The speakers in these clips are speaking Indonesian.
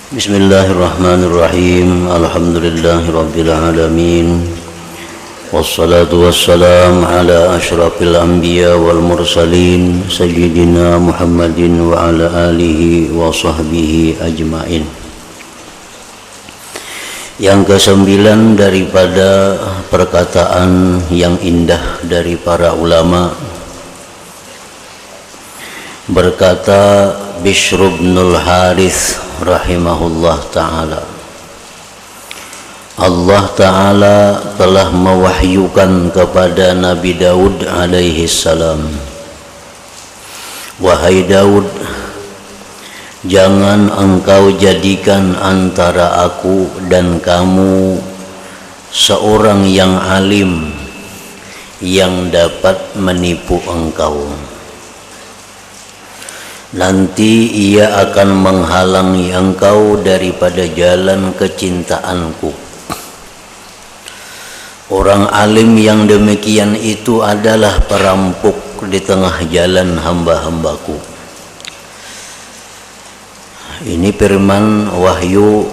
Bismillahirrahmanirrahim. Alhamdulillahirabbil alamin. Wassalatu wassalamu ala asyrafil anbiya wal mursalin sayyidina Muhammadin wa ala alihi wa sahbihi ajmain. Yang kesembilan daripada perkataan yang indah dari para ulama, berkata Bishr bin Harits rahimahullah ta'ala, Allah ta'ala telah mewahyukan kepada Nabi Daud alaihi salam, wahai Daud, jangan engkau jadikan antara aku dan kamu seorang yang alim yang dapat menipu engkau. Nanti ia akan menghalangi engkau daripada jalan kecintaanku. Orang alim yang demikian itu adalah perampok di tengah jalan hamba-hambaku. Ini firman wahyu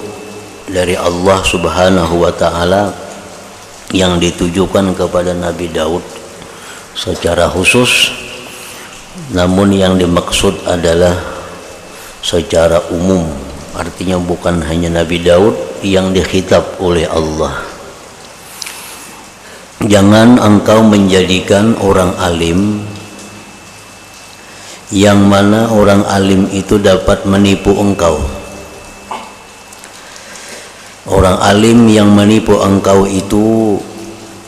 dari Allah Subhanahu wa ta'ala yang ditujukan kepada Nabi Daud secara khusus, namun yang dimaksud adalah secara umum, artinya bukan hanya Nabi Daud yang dikhitab oleh Allah. Jangan engkau menjadikan orang alim yang mana orang alim itu dapat menipu engkau. Orang alim yang menipu engkau itu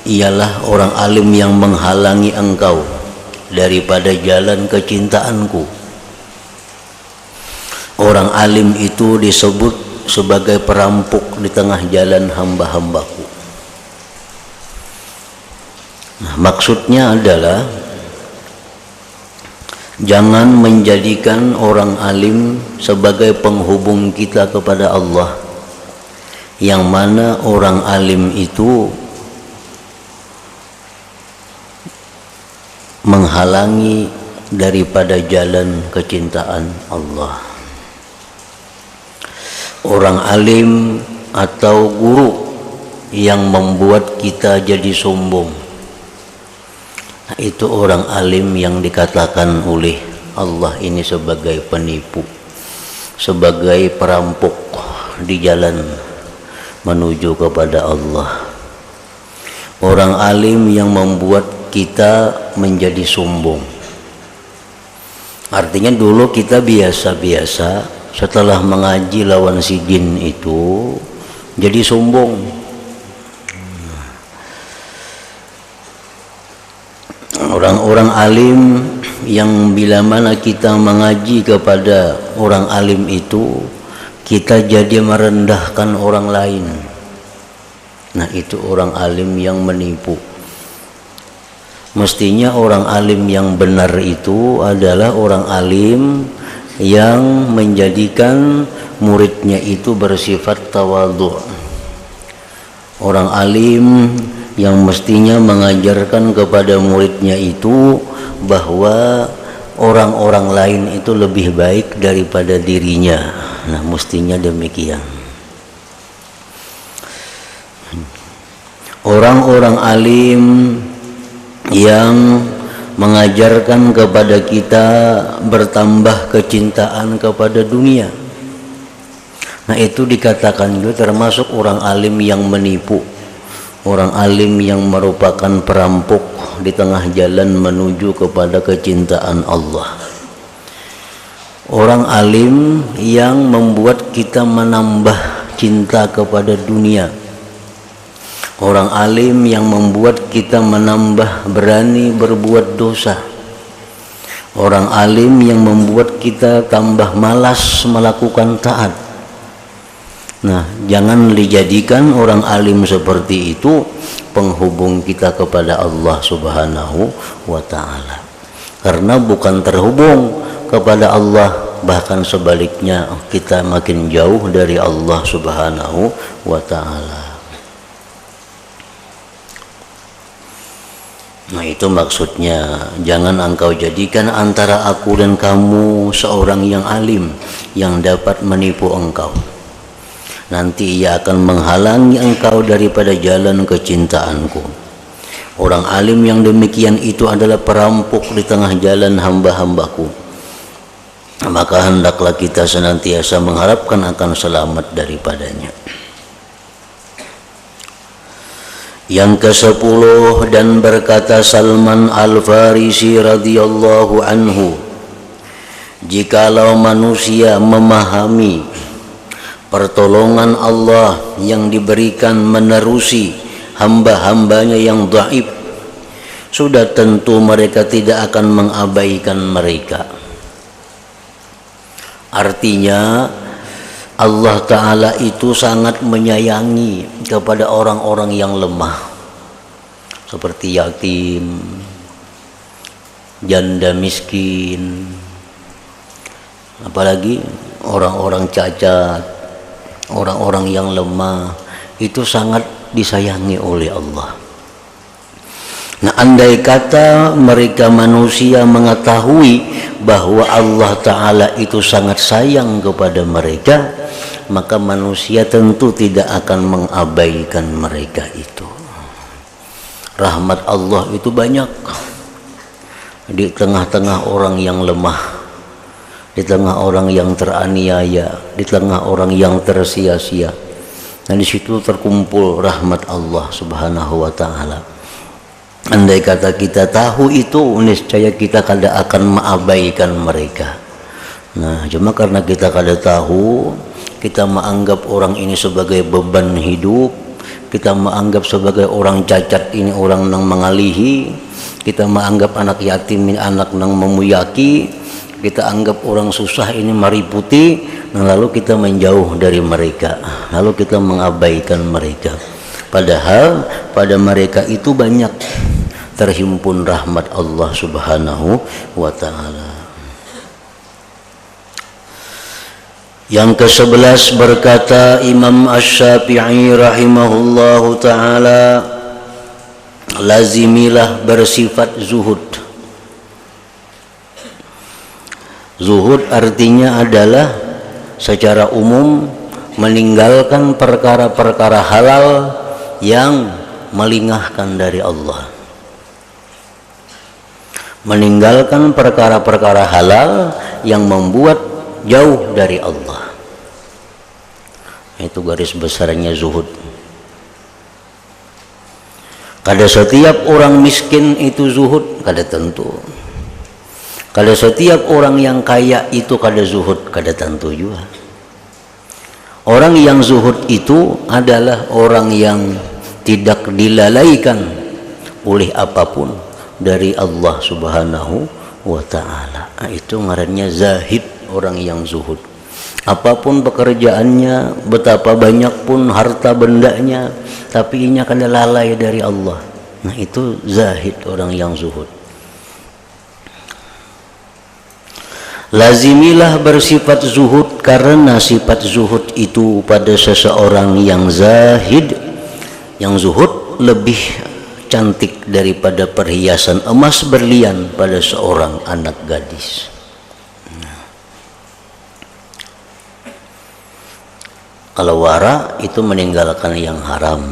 ialah orang alim yang menghalangi engkau daripada jalan kecintaanku. Orang alim itu disebut sebagai perampok di tengah jalan hamba-hambaku. Nah, maksudnya adalah jangan menjadikan orang alim sebagai penghubung kita kepada Allah, yang mana orang alim itu menghalangi daripada jalan kecintaan Allah. Orang alim atau guru yang membuat kita jadi sombong, nah, itu orang alim yang dikatakan oleh Allah ini sebagai penipu, sebagai perampok di jalan menuju kepada Allah. Orang alim yang membuat kita menjadi sombong, artinya dulu kita biasa-biasa, setelah mengaji lawan si jin itu jadi sombong. Orang-orang alim yang bila mana kita mengaji kepada orang alim itu, kita jadi merendahkan orang lain. Nah, itu orang alim yang menipu. Mestinya orang alim yang benar itu adalah orang alim yang menjadikan muridnya itu bersifat tawadhu. Orang alim yang mestinya mengajarkan kepada muridnya itu bahwa orang-orang lain itu lebih baik daripada dirinya. Nah, mestinya demikian. Orang-orang alim yang mengajarkan kepada kita bertambah kecintaan kepada dunia, nah itu dikatakan juga termasuk orang alim yang menipu, orang alim yang merupakan perampok di tengah jalan menuju kepada kecintaan Allah. Orang alim yang membuat kita menambah cinta kepada dunia, orang alim yang membuat kita menambah berani berbuat dosa, orang alim yang membuat kita tambah malas melakukan taat. Nah, jangan dijadikan orang alim seperti itu penghubung kita kepada Allah Subhanahu wa ta'ala, karena bukan terhubung kepada Allah, bahkan sebaliknya kita makin jauh dari Allah Subhanahu wa ta'ala. Nah, itu maksudnya, jangan engkau jadikan antara aku dan kamu seorang yang alim yang dapat menipu engkau. nanti ia akan menghalangi engkau daripada jalan kecintaanku. Orang alim yang demikian itu adalah perampok di tengah jalan hamba-hambaku. Maka hendaklah kita senantiasa mengharapkan akan selamat daripadanya. Yang ke-10, dan berkata Salman Al-Farisi radhiyallahu anhu, jikalau manusia memahami pertolongan Allah yang diberikan menerusi hamba-hambanya yang dhaif, sudah tentu mereka tidak akan mengabaikan mereka. Artinya Allah Ta'ala itu sangat menyayangi kepada orang-orang yang lemah, seperti yatim, janda miskin, apalagi orang-orang cacat, orang-orang yang lemah, itu sangat disayangi oleh Allah. Nah, andai kata mereka manusia mengetahui bahwa Allah Ta'ala itu sangat sayang kepada mereka, maka manusia tentu tidak akan mengabaikan mereka itu. Rahmat Allah itu banyak di tengah-tengah orang yang lemah, di tengah orang yang teraniaya, di tengah orang yang tersia-sia. Dan di situ terkumpul rahmat Allah Subhanahu wa Ta'ala. Andai kata kita tahu itu, niscaya kita kada akan mengabaikan mereka. Nah, cuma karena kita kada tahu, kita menganggap orang ini sebagai beban hidup, kita menganggap sebagai orang cacat ini orang nang mengalihi, kita menganggap anak yatim ini anak nang memuyaki, kita anggap orang susah ini mariputi, nah lalu kita menjauh dari mereka, lalu kita mengabaikan mereka. Padahal pada mereka itu banyak terhimpun rahmat Allah Subhanahu wa Ta'ala. Yang ke-11 berkata Imam Asy-Syafi'i rahimahullahu ta'ala, lazimilah bersifat zuhud. Zuhud artinya adalah secara umum meninggalkan perkara-perkara halal yang melingahkan dari Allah. Meninggalkan perkara-perkara halal yang membuat jauh dari Allah. Itu garis besarnya zuhud. Kada setiap orang miskin itu zuhud, kada tentu. Kada setiap orang yang kaya itu kada zuhud, kada tentu juga. Orang yang zuhud itu adalah orang yang tidak dilalaikan oleh apapun dari Allah Subhanahu wa Ta'ala. Nah, itu ngarannya zahid, orang yang zuhud. Apapun pekerjaannya, betapa banyak pun harta bendanya, tapi inya kada lalai dari Allah. Nah, itu zahid, orang yang zuhud. Lazimilah bersifat zuhud, karena sifat zuhud itu pada seseorang yang zahid, yang zuhud, lebih cantik daripada perhiasan emas berlian pada seorang anak gadis. Kalau wara itu meninggalkan yang haram.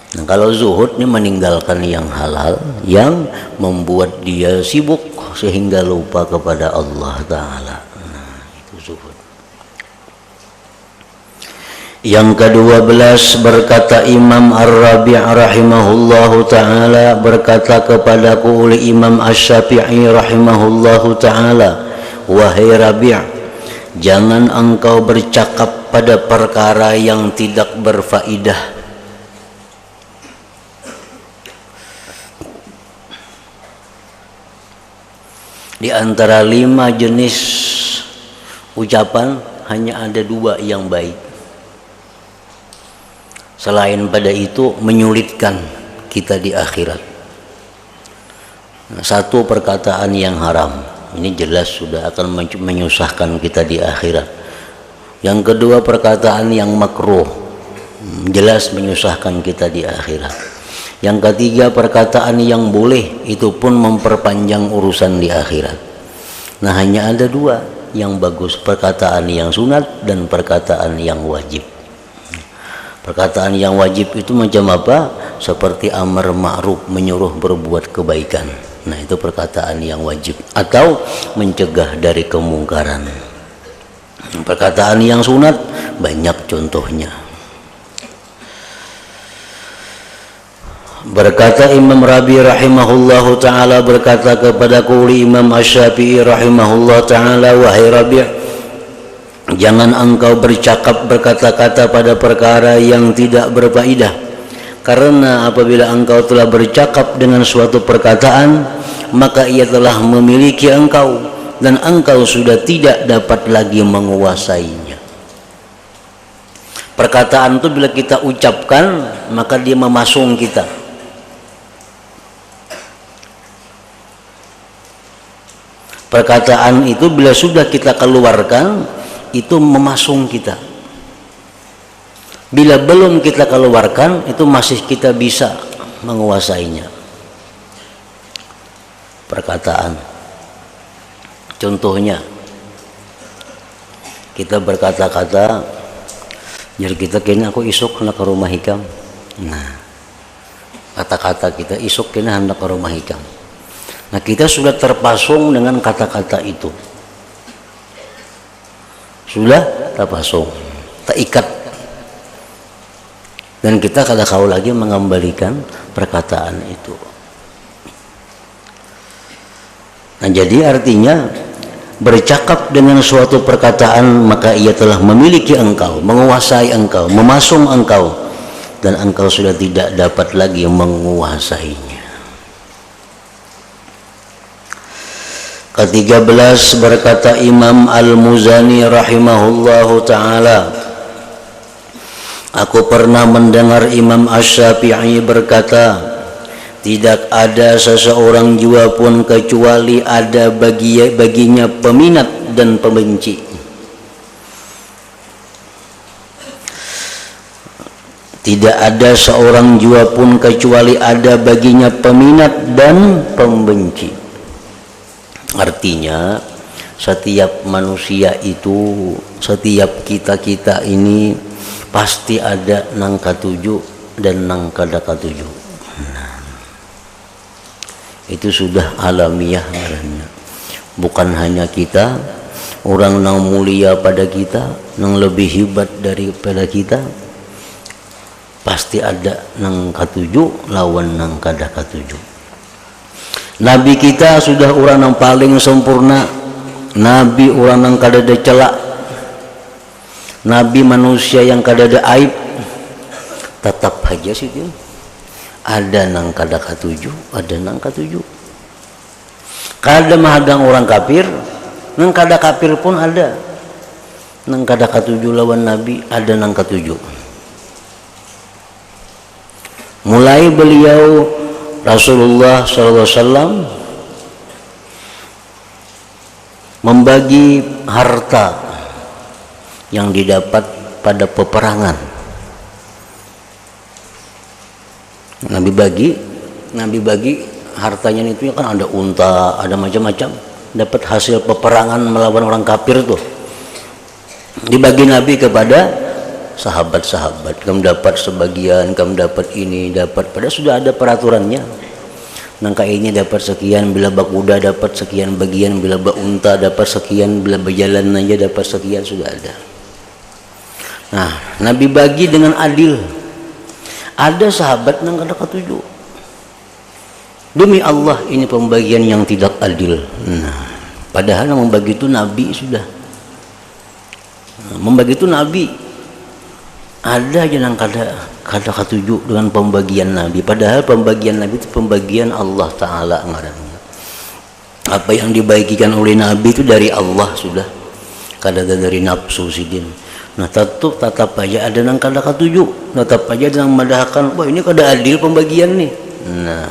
Nah, kalau zuhud ini meninggalkan yang halal, yang membuat dia sibuk sehingga lupa kepada Allah Ta'ala. Nah, itu zuhud. Yang ke-12 berkata Imam Ar-Rabi' rahimahullahu ta'ala, berkata kepadaku oleh Imam Asy-Syafi'i rahimahullahu ta'ala, wahai Rabi', jangan engkau bercakap pada perkara yang tidak berfaedah. Di antara 5 jenis ucapan hanya ada 2 yang baik. Selain pada itu menyulitkan kita di akhirat. Satu, perkataan yang haram, ini jelas sudah akan menyusahkan kita di akhirat. Yang kedua, perkataan yang makruh, jelas menyusahkan kita di akhirat. Yang ketiga, perkataan yang boleh, itu pun memperpanjang urusan di akhirat. Nah, hanya ada 2 yang bagus, perkataan yang sunat dan perkataan yang wajib. Perkataan yang wajib itu macam apa? Seperti amar ma'ruf, menyuruh berbuat kebaikan. Nah, itu perkataan yang wajib. Atau mencegah dari kemungkaran. Perkataan yang sunat banyak contohnya. Berkata Imam Rabi rahimahullahu ta'ala, berkata kepada quli Imam Asy-Syafi'i rahimahullah ta'ala, wahai Rabi', jangan engkau bercakap berkata-kata pada perkara yang tidak berfaedah, karena apabila engkau telah bercakap dengan suatu perkataan, maka ia telah memiliki engkau dan engkau sudah tidak dapat lagi menguasainya. Perkataan itu bila kita ucapkan, maka dia memasung kita. Perkataan itu bila sudah kita keluarkan, itu memasung kita. Bila belum kita keluarkan, itu masih kita bisa menguasainya. Perkataan. Contohnya, kita berkata-kata, jadi kita kena aku isuk hendak ke rumah hikam. Nah, kata-kata kita isuk kena hendak ke rumah hikam. Nah, kita sudah terpasung dengan kata-kata itu. Sudah terpasung, terikat. Dan kita kada kau lagi mengembalikan perkataan itu. Nah, jadi artinya bercakap dengan suatu perkataan, maka ia telah memiliki engkau, menguasai engkau, memasung engkau, dan engkau sudah tidak dapat lagi menguasainya. Ke-13 berkata Imam Al-Muzani rahimahullahu ta'ala, aku pernah mendengar Imam Asy-Syafi'i berkata, tidak ada seseorang jua pun kecuali ada baginya peminat dan pembenci. Tidak ada seorang jua pun kecuali ada baginya peminat dan pembenci. Artinya setiap manusia itu, setiap kita ini pasti ada nang katuju dan nang kada katuju. Nah, itu sudah alamiah karena bukan hanya kita, orang nang mulia pada kita, nang lebih hebat daripada kita, pasti ada nang katuju lawan nang kada katuju. Nabi kita sudah orang yang paling sempurna, Nabi orang yang kada ada celak, Nabi manusia yang kada ada aib, tetap aja sih dia ada nang kada katuju, ada nang katuju. Kada mahadang orang kafir, nang kada kafir pun ada nang kada katuju lawan Nabi, ada nang katuju. Mulai beliau Rasulullah SAW membagi harta yang didapat pada peperangan. Nabi bagi hartanya itu kan ada unta, ada macam-macam. Dapat hasil peperangan melawan orang kafir tuh. Dibagi Nabi kepada sahabat-sahabat, kamu dapat sebagian, kamu dapat ini, dapat, padahal sudah ada peraturannya. Nangka ini dapat sekian, bila bakuda dapat sekian bagian, bila unta dapat sekian, bila berjalan aja dapat sekian, sudah ada. Nah, Nabi bagi dengan adil. Ada sahabat yang kada ketuju. Demi Allah, ini pembagian yang tidak adil. Nah, padahal yang membagi itu Nabi sudah. Membagi itu Nabi. Ada aja yang kada ketuju dengan pembagian Nabi, padahal pembagian Nabi itu pembagian Allah Ta'ala ngarannya. Apa yang dibagikan oleh Nabi itu dari Allah sudah, kada dari nafsu sidin. Nah, tetap aja ada yang kada ketuju, tetap aja ada yang madahkan, wah ini kada adil pembagian nih. Nah,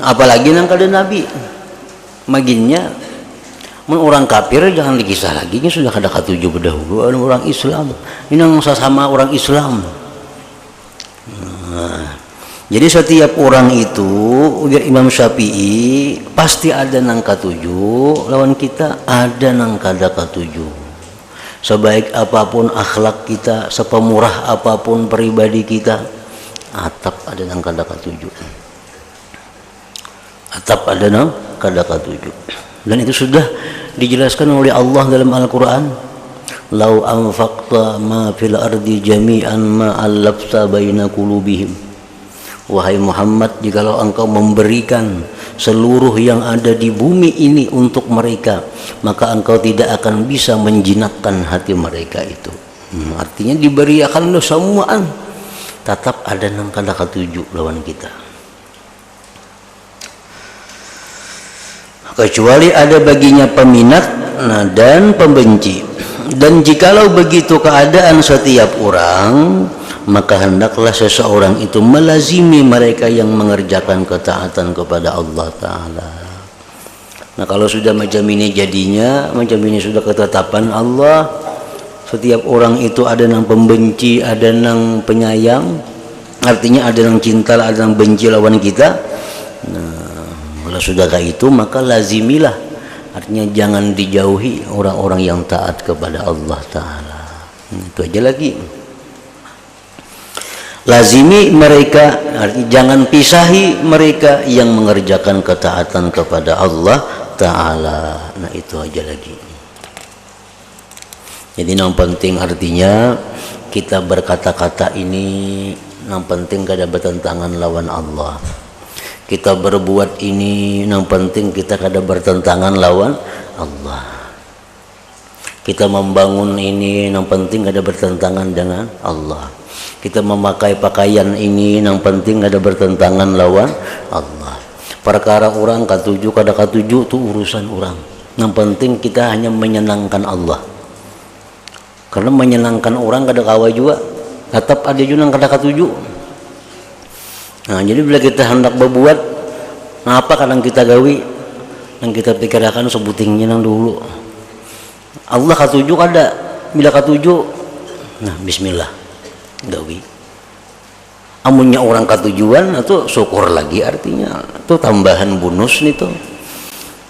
apalagi yang kada Nabi maginnya. Orang kafir jangan dikisah lagi, ini sudah kada katuju berdahulu. Orang Islam ini yang sama orang Islam. Nah, jadi setiap orang itu ujar Imam Syafi'i pasti ada nang katuju lawan kita, ada nang kada katuju. sebaik apapun akhlak kita, sepemurah apapun pribadi kita, atap ada nang kada katuju. Atap ada nang kada katuju. Dan itu sudah dijelaskan oleh Allah dalam Al-Quran. Lau anfaqta ma fil ardi jami'an ma allafta baina qulubihim. Wahai Muhammad, jikalau engkau memberikan seluruh yang ada di bumi ini untuk mereka, maka engkau tidak akan bisa menjinakkan hati mereka itu. Artinya diberikan lo semuaan, tetap ada nang kada katuju lawan kita. Kecuali ada baginya peminat dan pembenci. Dan jikalau begitu keadaan setiap orang, maka hendaklah seseorang itu melazimi mereka yang mengerjakan ketaatan kepada Allah Ta'ala. Nah, kalau sudah macam ini jadinya, macam ini sudah ketetapan Allah, setiap orang itu ada yang pembenci, ada yang penyayang, artinya ada yang cinta, ada yang benci lawan kita. Nah, kalau sudah kayak itu, maka lazimilah, artinya jangan dijauhi orang-orang yang taat kepada Allah Ta'ala. Itu aja lagi. Lazimi mereka, artinya jangan pisahi mereka yang mengerjakan ketaatan kepada Allah Ta'ala. Nah, itu aja lagi. Jadi yang penting artinya kita berkata-kata ini yang penting kada bertentangan lawan Allah. Kita berbuat ini yang penting kita kada bertentangan lawan Allah. Kita membangun ini yang penting kada bertentangan dengan Allah. Kita memakai pakaian ini yang penting ada bertentangan lawan Allah. Perkara orang katuju kada katuju itu urusan orang. Yang penting kita hanya menyenangkan Allah. Karena menyenangkan orang kada kawa juga, tetap ada juga yang kada katuju. Nah, jadi bila kita hendak berbuat, nah apa kadang kita gawi, yang kita pikirkan sebutingnya nang dulu. Allah katuju kada, bila katuju, nah Bismillah. Gawi. Amunnya orang katujuan itu syukur lagi, artinya itu tambahan bonus nih tuh.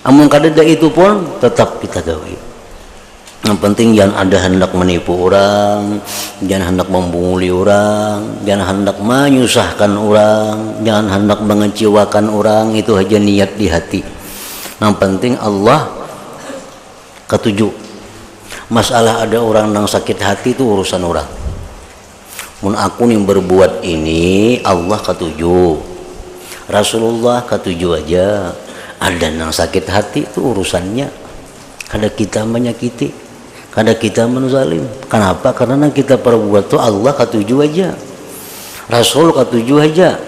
Amun kadada itu pun tetap kita gawi. Yang penting jangan ada hendak menipu orang, jangan hendak membunguli orang, jangan hendak menyusahkan orang, jangan hendak mengecewakan orang. Itu aja niat di hati. Yang penting Allah ketujuh. Masalah ada orang yang sakit hati itu urusan orang. Mun aku yang berbuat ini Allah ketujuh, Rasulullah ketujuh aja. Ada yang sakit hati itu urusannya. Kada kita menyakiti, kada kita menzalim. Kenapa? Karena kita perbuat itu Allah ketujuh aja, Rasul ketujuh aja.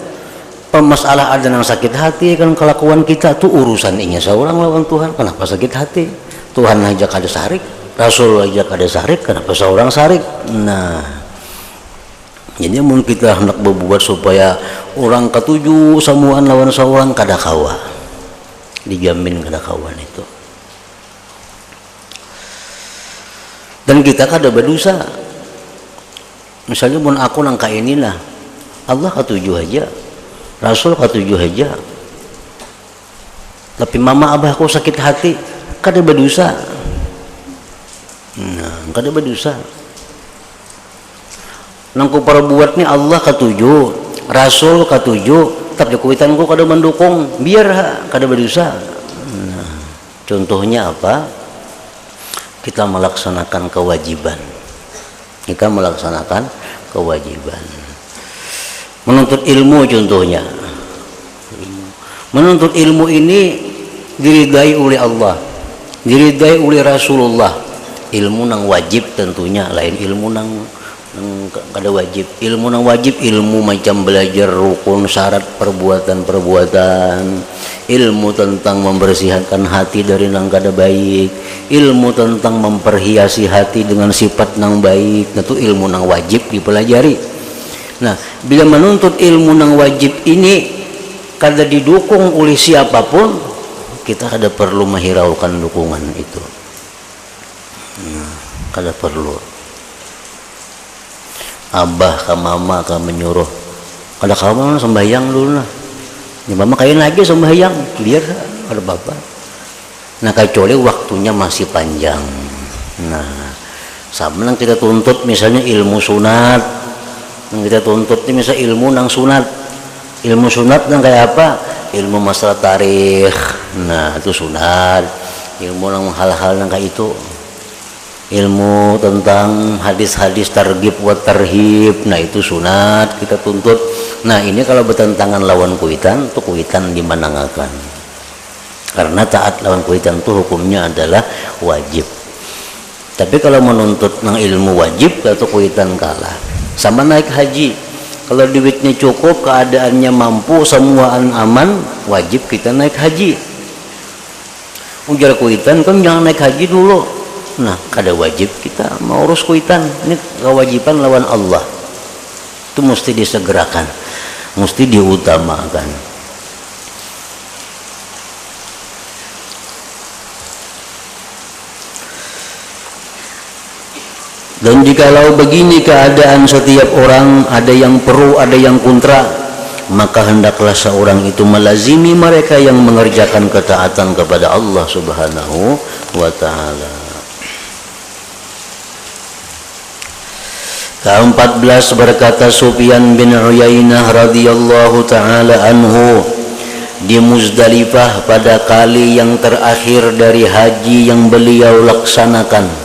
Pemasalah ada yang sakit hati kan kelakuan kita tuh urusan inya seorang lawan Tuhan. Kenapa sakit hati? Tuhan aja kada sarik, Rasul aja kada sarik, kenapa seorang sarik? Nah, jadi mungkin kita hendak berbuat supaya orang ketujuh samuan lawan seorang kada kawa, dijamin kada kawan itu. Dan kita kada berdosa. Misalnya mun aku nangka inilah Allah ketujuh aja, Rasul ketujuh aja, tapi mama abahku sakit hati, kada berdosa. Nah, kada berdosa. Nangku perbuat ni Allah ketujuh, Rasul ketujuh, tapi kuitanku kada mendukung, biar kada berdosa. Nah, contohnya apa? Kita melaksanakan kewajiban. Kita melaksanakan kewajiban. Menuntut ilmu contohnya. Menuntut ilmu ini diridai oleh Allah, diridai oleh Rasulullah. Ilmu nang wajib tentunya, lain ilmu nang kada wajib. Ilmu nang wajib ilmu macam belajar rukun syarat perbuatan-perbuatan, ilmu tentang membersihkan hati dari nang kada baik, ilmu tentang memperhiasi hati dengan sifat nang baik. Itu ilmu nang wajib dipelajari. Nah, bila menuntut ilmu nang wajib ini kada didukung oleh siapapun, kita kada perlu menghiraukan dukungan itu. Nah, kada perlu. Abah ke mama ke menyuruh, kada kawan sembahyang dulu lah, ya mama kain lagi sembahyang, biar ada bapak. Nah, kecuali waktunya masih panjang. Nah, Sama nang kita tuntut misalnya ilmu sunat, nang kita tuntut ini misalnya ilmu nang sunat. Ilmu sunat nang kayak apa? Ilmu masalah tarikh, nah itu sunat. Ilmu nang hal-hal nang kayak itu, ilmu tentang hadis-hadis targhib wa tarhib, nah itu sunat kita tuntut. Nah ini kalau bertentangan lawan kuitan, itu kuitan dimenangkan. Karena taat lawan kuitan itu hukumnya adalah wajib. Tapi kalau menuntut nang ilmu wajib, atau kuitan kalah. Sama naik haji, kalau duitnya cukup, keadaannya mampu, semuaan aman, wajib kita naik haji. Ujar kuitan kan jangan naik haji dulu. Nah kada wajib kita mau urus kuitan. Ini kewajiban lawan Allah, itu mesti disegerakan, mesti diutamakan. Dan jikalau begini keadaan setiap orang, ada yang pro, ada yang kontra, maka hendaklah seorang itu melazimi mereka yang mengerjakan ketaatan kepada Allah Subhanahu wa ta'ala. Ke-14 berkata Sufyan bin Uyainah radhiyallahu ta'ala anhu, di Muzdalifah pada kali yang terakhir dari haji yang beliau laksanakan,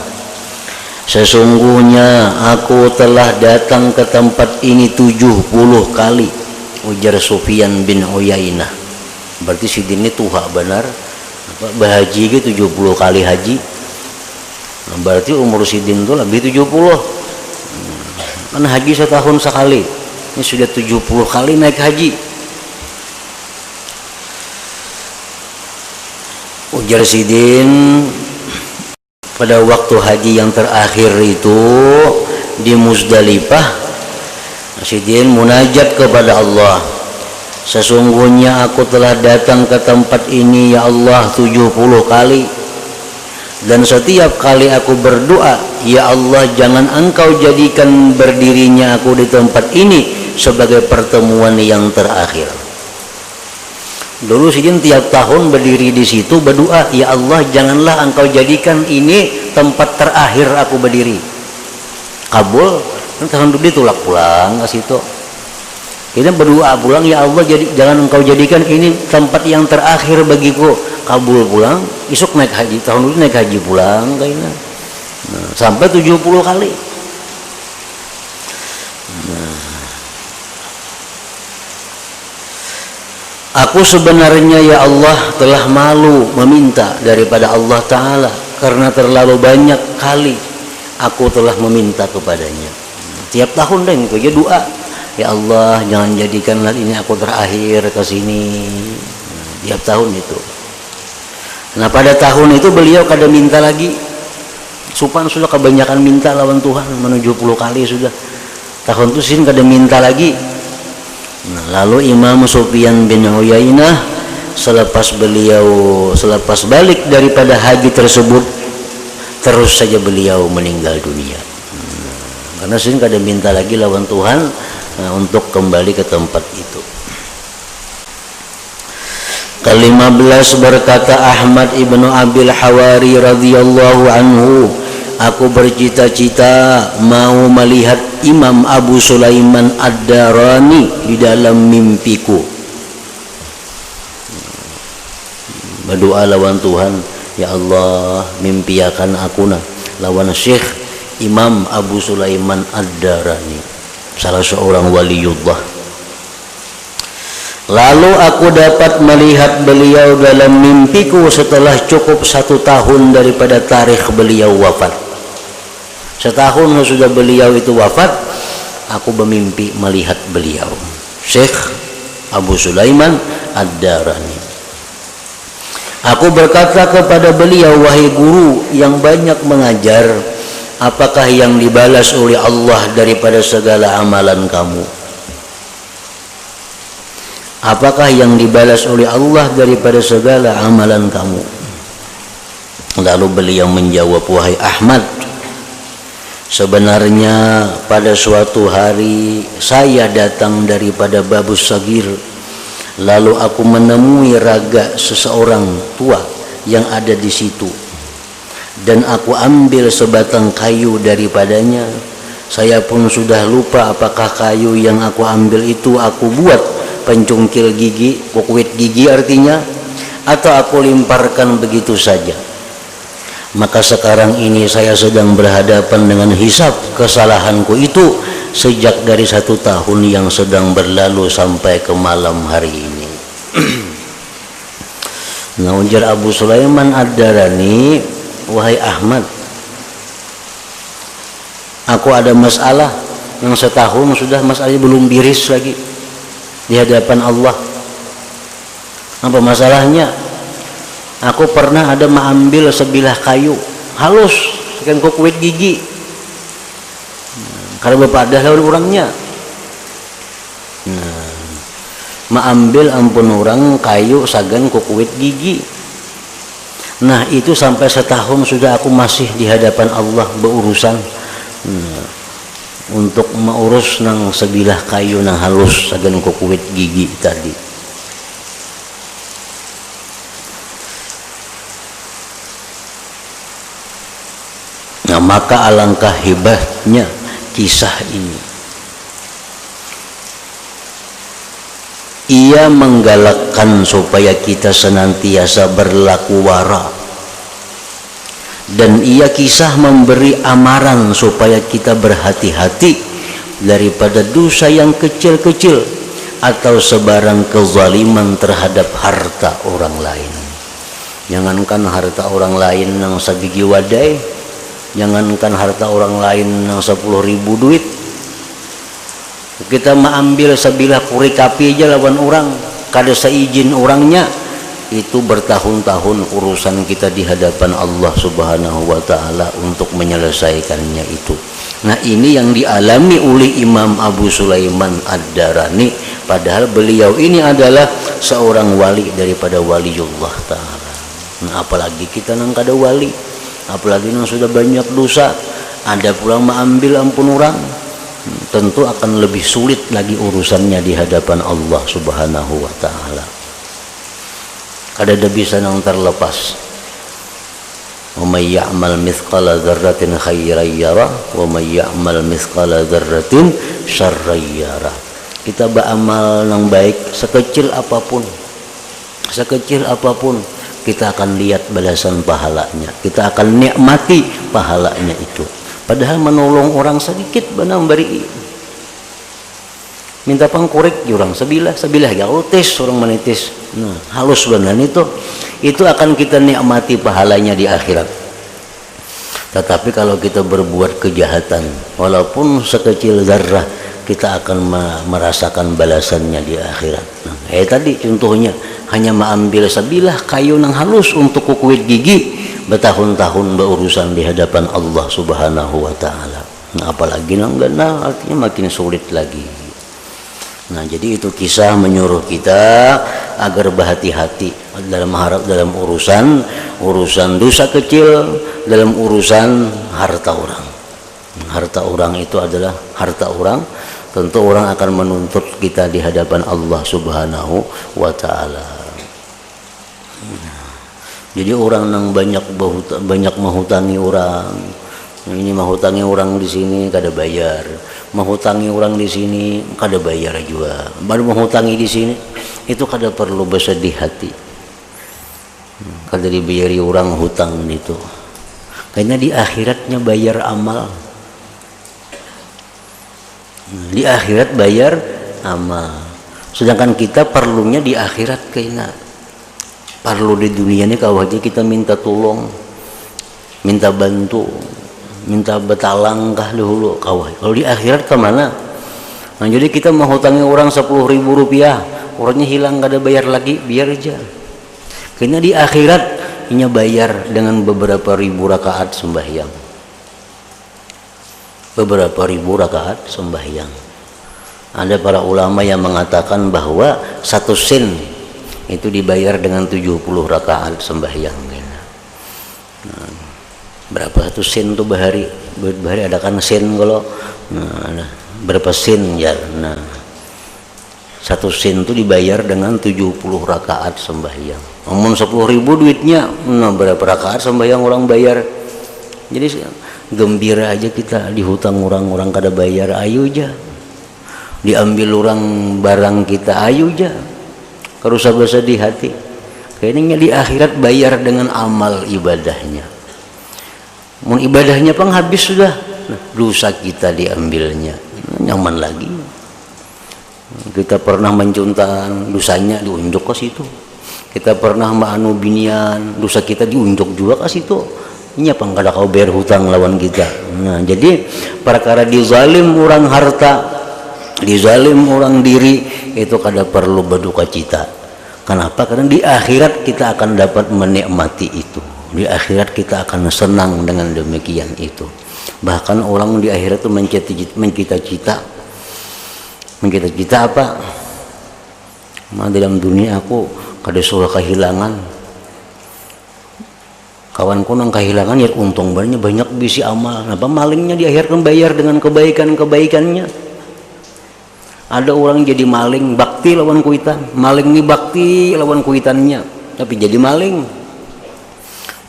sesungguhnya aku telah datang ke tempat ini 70 kali, ujar Sufyan bin Uyainah. Berarti si ini tuha benar berhaji ke 70 kali haji. Berarti umur sidin itu lebih 70. Kan haji setahun sekali, ini sudah 70 kali naik haji. Ujar sidin, pada waktu haji yang terakhir itu di Muzdalifah, sidin munajat kepada Allah, sesungguhnya aku telah datang ke tempat ini ya Allah 70 kali, dan setiap kali aku berdoa, ya Allah jangan engkau jadikan berdirinya aku di tempat ini sebagai pertemuan yang terakhir. Dulu sidin tiap tahun berdiri di situ berdoa, ya Allah janganlah engkau jadikan ini tempat terakhir aku berdiri. Kabul, tahun dulu ditolak pulang ke situ. Kita berdoa pulang, ya Allah jangan engkau jadikan ini tempat yang terakhir bagiku. Kabul pulang, isuk naik haji, tahun dulu naik haji pulang kayaknya. Nah, sampai 70 kali. Aku sebenarnya ya Allah telah malu meminta daripada Allah Ta'ala, karena terlalu banyak kali aku telah meminta kepadanya. Tiap tahun dan dia doa, ya Allah jangan jadikanlah ini aku terakhir ke sini. Tiap tahun itu. Nah pada tahun itu beliau kada minta lagi. Supan sudah kebanyakan minta lawan Tuhan, 70 kali sudah. Tahun itu sin kada minta lagi. Nah, lalu Imam Sufyan bin Uyainah selepas balik daripada haji tersebut, terus saja beliau meninggal dunia. Karena sini kada minta lagi lawan Tuhan untuk kembali ke tempat itu. Ke-15 berkata Ahmad ibnu Abil Hawari radhiyallahu anhu, aku bercita-cita mau melihat Imam Abu Sulaiman Ad-Darani di dalam mimpiku. Berdoa lawan Tuhan, ya Allah mimpiakan aku lawan Syekh Imam Abu Sulaiman Ad-Darani, salah seorang waliullah. Lalu aku dapat melihat beliau dalam mimpiku setelah cukup 1 tahun daripada tarikh beliau wafat. Setahun sudah beliau itu wafat, aku bermimpi melihat beliau, Syekh Abu Sulaiman Ad-Darani. Aku berkata kepada beliau, wahai guru yang banyak mengajar, apakah yang dibalas oleh Allah daripada segala amalan kamu? Apakah yang dibalas oleh Allah daripada segala amalan kamu? Lalu beliau menjawab, wahai Ahmad, sebenarnya pada suatu hari saya datang daripada Babus Sagir, lalu aku menemui raga seseorang tua yang ada di situ. dan aku ambil sebatang kayu daripadanya. Saya pun sudah lupa apakah kayu yang aku ambil itu aku buat pencungkil gigi, kukuit gigi artinya, atau aku lemparkan begitu saja. Maka sekarang ini saya sedang berhadapan dengan hisab kesalahanku itu sejak dari 1 tahun yang sedang berlalu sampai ke malam hari ini. Nah, ujar Abu Sulaiman Ad-Darani, wahai Ahmad, aku ada masalah yang setahun sudah masalahnya belum beres lagi di hadapan Allah. Apa masalahnya? Aku pernah ada mengambil sebilah kayu halus dengan kukuit gigi. Karena bapak ada lawan orangnya. Mengambil ampun orang kayu sagan kukuit gigi. Nah, itu sampai setahun sudah aku masih di hadapan Allah berurusan untuk mengurus nang sebilah kayu nang halus sagan kukuit gigi tadi. Nah, maka alangkah hebatnya kisah ini. Ia menggalakkan supaya kita senantiasa berlaku wara, dan ia kisah memberi amaran supaya kita berhati-hati daripada dosa yang kecil-kecil atau sebarang kezaliman terhadap harta orang lain. Jangankan harta orang lain yang sabigi wadai, jangankan harta orang lain yang 10.000 duit, kita mengambil sebilah kurik api aja lawan orang kada seizin orangnya, itu bertahun-tahun urusan kita di hadapan Allah Subhanahu wa taala untuk menyelesaikannya itu. Nah, ini yang dialami oleh Imam Abu Sulaiman Ad-Darani, padahal beliau ini adalah seorang wali daripada waliullah taala. Nah, apalagi kita nang kada wali, apalagi yang sudah banyak dosa, ada pula mengambil ampun orang, tentu akan lebih sulit lagi urusannya di hadapan Allah Subhanahu wa taala. Kada ada bisa nang terlepas. Wa may ya'mal mithqala dzarratin khairan yara wa may ya'mal mithqala dzarratin syarran yara. Kita beramal yang baik sekecil apapun, kita akan lihat balasan pahalanya, kita akan nikmati pahalanya itu. Padahal menolong orang sedikit benar beri, minta pangkorek jurang sebilah gaul tes orang menitis, nah halus benar itu akan kita nikmati pahalanya di akhirat. Tetapi kalau kita berbuat kejahatan walaupun sekecil zarrah, kita akan merasakan balasannya di akhirat. Nah, tadi contohnya hanya mengambil sebilah kayu yang halus untuk kukuit gigi, bertahun-tahun berurusan di hadapan Allah Subhanahu wa taala. Nah, apalagi nang gana, artinya makin sulit lagi. Nah, jadi itu kisah menyuruh kita agar berhati-hati dalam urusan dosa kecil, dalam urusan harta orang. Harta orang itu adalah harta orang, tentu orang akan menuntut kita di hadapan Allah Subhanahu wa taala. Jadi orang yang banyak menghutangi orang, ini menghutangi orang di sini kada bayar, menghutangi orang di sini kada bayar juga, baru menghutangi di sini itu kada perlu bersedih hati, kada dibayari orang hutang itu, karena di akhiratnya bayar amal, di akhirat bayar amal, sedangkan kita perlunya di akhirat kena. Perlu di dunia ini kau aja kita minta tolong, minta bantu, minta betalangkah dahulu kau. Kalau di akhirat kemana? Nah, jadi kita menghutangi orang 10.000 rupiah, orangnya hilang gak ada bayar lagi, biar aja. Karena di akhirat ini bayar dengan beberapa ribu rakaat sembahyang, beberapa ribu rakaat sembahyang. Ada para ulama yang mengatakan bahwa 1 sen itu dibayar dengan 70 rakaat sembahyang. Nah, berapa 1 sen itu bahari? Bahari ada kan sen kalau, nah, berapa sen ya? Nah, 1 sen itu dibayar dengan 70 rakaat sembahyang. Namun 10.000 duitnya, nah berapa rakaat sembahyang orang bayar? Jadi gembira aja kita dihutang orang-orang kada bayar, ayo aja. Diambil orang barang kita, ayo aja. Karusa bersedih hati. Kayaknya di akhirat bayar dengan amal ibadahnya. Mun ibadahnya pang habis sudah, dosa kita diambilnya. Nyaman lagi. Kita pernah mencuntan, dosanya diunjuk ke situ. Kita pernah ma'anu binian, dosa kita diunjuk juga ke situ. Ini apa kada kau bayar hutang lawan kita. Nah, jadi perkara dizalim orang harta, dizalim orang diri, itu kada perlu berduka cita. Kenapa? Karena di akhirat kita akan dapat menikmati itu. Di akhirat kita akan senang dengan demikian itu. Bahkan orang di akhirat itu mencita-cita apa? Dalam dunia aku kada suka kehilangan. Kawanku nang kehilangan ya untung banyak bisi amal. Kenapa malingnya di akhirat bayar dengan kebaikannya? Ada orang jadi maling bakti lawan kuitan, maling ini bakti lawan kuitannya, tapi jadi maling.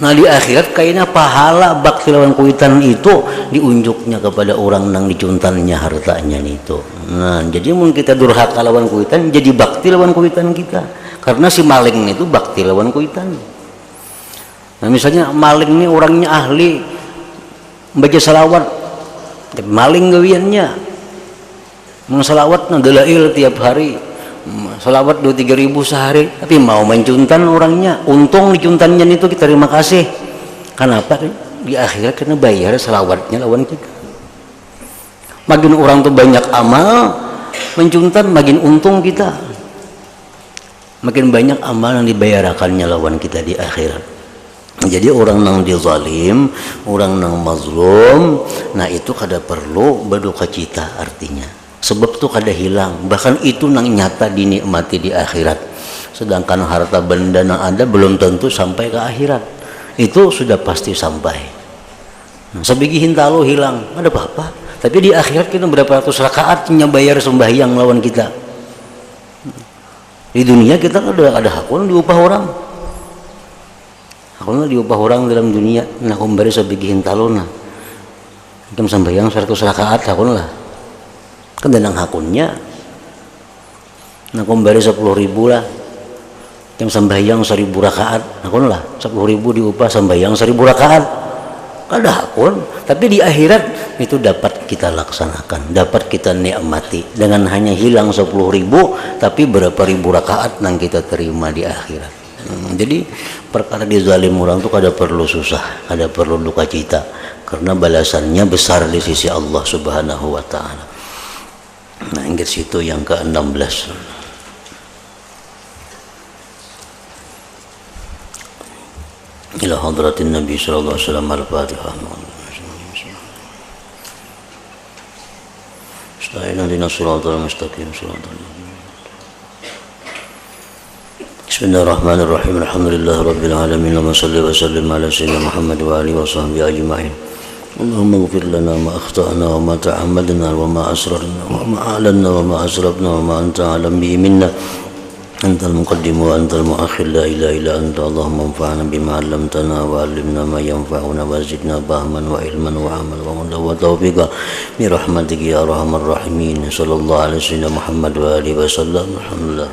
Nah di akhirat kayaknya pahala bakti lawan kuitan itu diunjuknya kepada orang nang dicuntannya hartanya itu. Nah jadi mungkin kita durhaka lawan kuitan, jadi bakti lawan kuitan kita, karena si maling itu bakti lawan kuitan. Nah misalnya maling ini orangnya ahli baca salawat, tapi maling gawiannya. Salawat dalail tiap hari, salawat 2-3 ribu sehari, tapi mau mencuntan orangnya, untung dicuntannya itu kita terima kasih. Kenapa? Di akhirat kena bayar salawatnya lawan kita. Makin orang tuh banyak amal mencuntan, makin untung kita, makin banyak amal yang dibayarkannya lawan kita di akhirat. Jadi orang nang dizalim, orang nang mazlum, nah itu kada perlu berduka cita artinya. Sebab itu kada hilang, bahkan itu nang nyata dinikmati di akhirat. Sedangkan harta benda yang ada belum tentu sampai ke akhirat. Itu sudah pasti sampai. Nah, sebigi hintalo hilang, ada apa-apa. Tapi di akhirat kita berapa ratus rakaat bayar sembahyang lawan kita. Di dunia kita ada hakun diupah orang. Hakun diupah orang dalam dunia. Nah, kumbari sebigi hintalo nah. Kita sembahyang 100 rakaat hakun lah. Kan danang hakunnya nah kumbari 10.000 lah yang sembahyang 1.000 rakaat hakun lah 10.000 diupah sembahyang 1.000 rakaat kada hakun, tapi di akhirat itu dapat kita laksanakan, dapat kita nikmati dengan hanya hilang 10.000 tapi berapa ribu rakaat yang kita terima di akhirat. Jadi perkara dizalim orang itu kada perlu susah, kada perlu duka cita, karena balasannya besar di sisi Allah Subhanahu wa ta'ala. Nah, ingat situ yang ke-16. Ila hadratin Nabi sallallahu alaihi wasallam al-Fatihah. Ista'ina lina siratal mustaqim siratal. Bismillahirrahmanirrahim. Alhamdulillahirabbil alamin. Wa salli wa sallim ala sayyidina Muhammad wa alihi wa sahbihi ajma'in. اللهم اغفر لنا ما أخطأنا وما تعمدنا وما أسررنا وما أعلنا وما أسرفنا وما أنت أعلم به منا أنت المقدم وأنت المؤخر لا إله إلا أنت اللهم انفعنا بما علمتنا وعلمنا ما ينفعنا وزدنا فهما وعلما وعملا وهدى وتوفيقا برحمتك يا أرحم الراحمين صلى الله عليه وسلم محمد وآله وسلم الحمد لله.